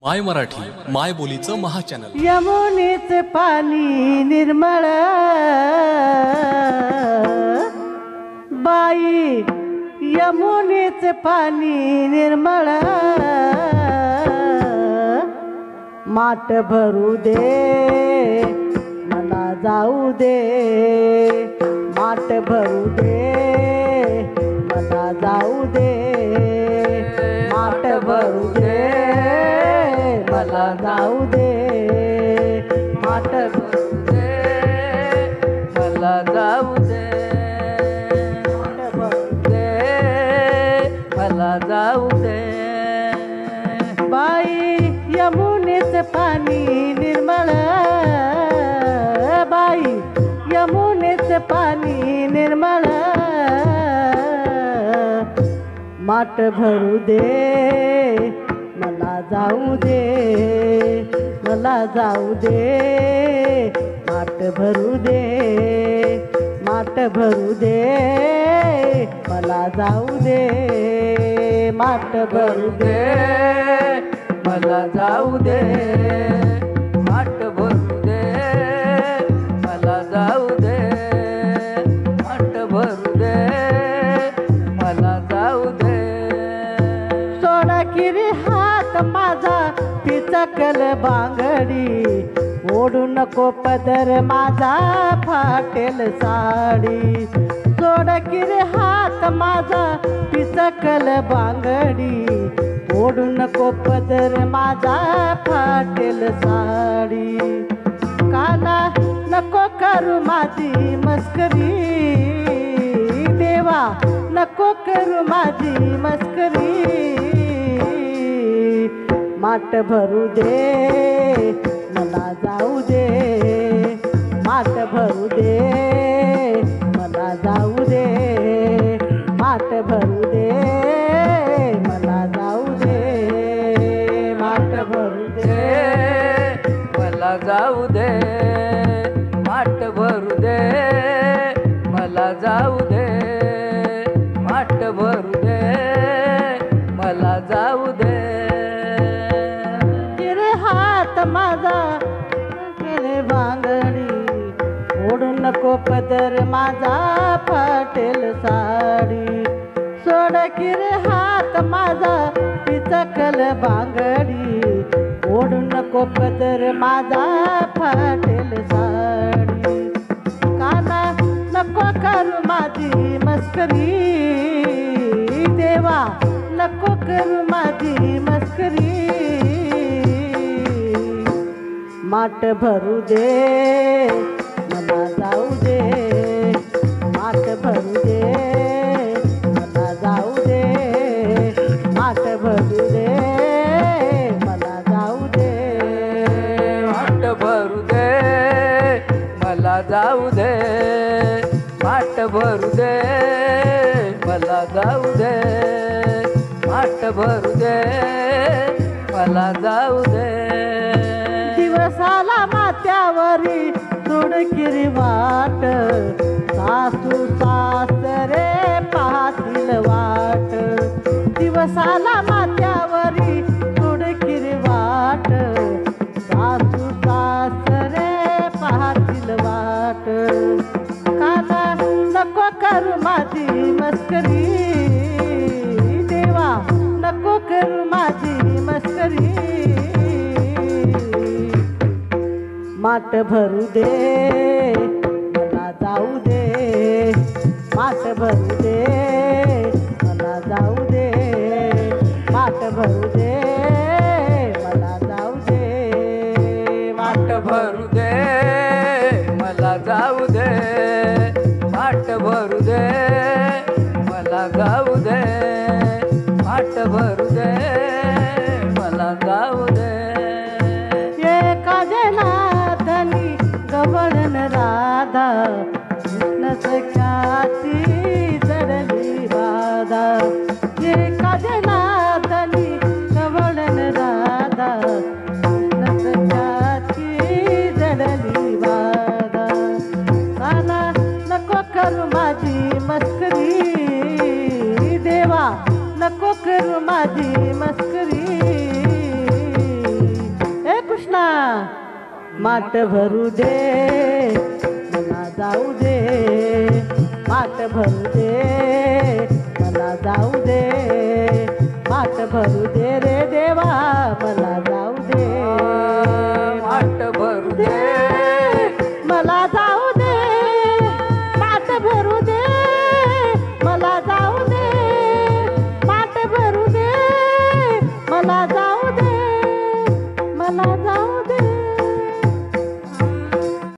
माय मराठी माय बोलीचं महाचॅनल. यमुनेचे पाणी निर्मळ बाई, यमुनेचे पाणी निर्मळ माठ भरू दे मला जाऊ दे, माठ भरू दे मला जाऊ दे, माठ भरू दे मला जाऊ दे, माठ भरू दे मला जाऊ दे, माठ भरू दे मला जाऊ दे. बाई यमुनेचे पाणी निर्मळ बाई, यमुनेचे पाणी निर्मळ माठ भरू दे मला जाऊ दे, मला जाऊ दे, माठ भरू दे, माठ भरू दे मला जाऊ दे, माठ भरू दे मला जाऊ दे, माठ भरू दे मला जाऊ दे, माठ भरू दे मला जाऊ दे. सोडा किरी हात माझा पिचकल बांगडी, ओढू नको पदर माझा फाटेल साडी. सोड किरी हात माझा पिचकल बांगडी, ओढू नको पदर माझा फाटेल साडी. काना नको करू माझी मस्करी देवा, नको करू माझी मस्करी. माठ भरू दे मला जाऊ दे, माठ भरू दे मला जाऊ दे, माठ भरू दे मला जाऊ दे, माठ भरू दे मला जाऊ दे, माठ भरू दे मला जाऊ दे, माठ भरू दे मला जाऊ दे. किरे हात माझा केले बांगडी, ओढू नको पदर माझा फाटेल साडी. सोड किरे हात माझा पिचकल बांगडी, ओढू नको पदर माझा फाटेल साडी. काना नको करू माझी मस्करी देवा, नको करू माझी मस्करी. माठ भरू दे मला जाऊ दे, माठ भरू दे मला जाऊ दे, माठ भरू दे मला जाऊ दे, माठ भरू दे मला जाऊ दे, माठ भरू दे मला जाऊ दे, माठ भरू दे मला जाऊ दे. दिवसाला माथ्यावरी तुडकिरी वाट, सासू सासरे पाहतील वाट. दिवसाला माथ्यावरी तुडकिरी वाट, सासू सासरे पाहतील वाट. काना नको करू माझी मस्करी देवा, नको करू माझी मस्करी. माठ भरू दे मला जाऊ दे, माठ भरू दे मला जाऊ दे, माठ भरू दे मला जाऊ दे, माठ भरू दे मला जाऊ दे, माठ भरू दे मला जाऊ दे, माठ भरू दे मला जाऊ दे. एका जनार्दनी गवळण राधा, कृष्ण सख्याची जडली बाधा. एका जनार्दनी गवळण राधा, कृष्ण सख्याची जडली बाधा. काना नको करू माझी मस्करी देवा, नको करू माझी मस्करी. माठ भरू दे मला जाऊ दे माठ भरू दे